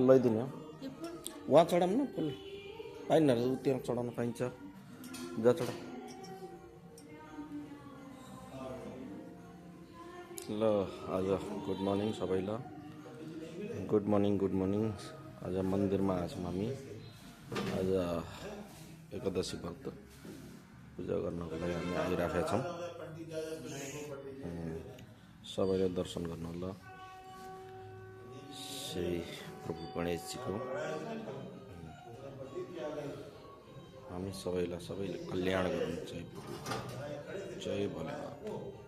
लैदिनु वहाँ चढाउँ न पुल पाइन त्यहाँ चढाउन पाइन्छ जा चढा ल आज गुड मर्निङ सबैलाई गुड मर्निङ आज मन्दिरमा आछौँ हामी आज एकादशी व्रत पूजा गर्नको लागि हामी आइराखेका छौँ सबैले दर्शन गर्नु होला श्री प्रभु गणेशजीको हामी सबैले कल्याण गर्नु जय भोलेनाथ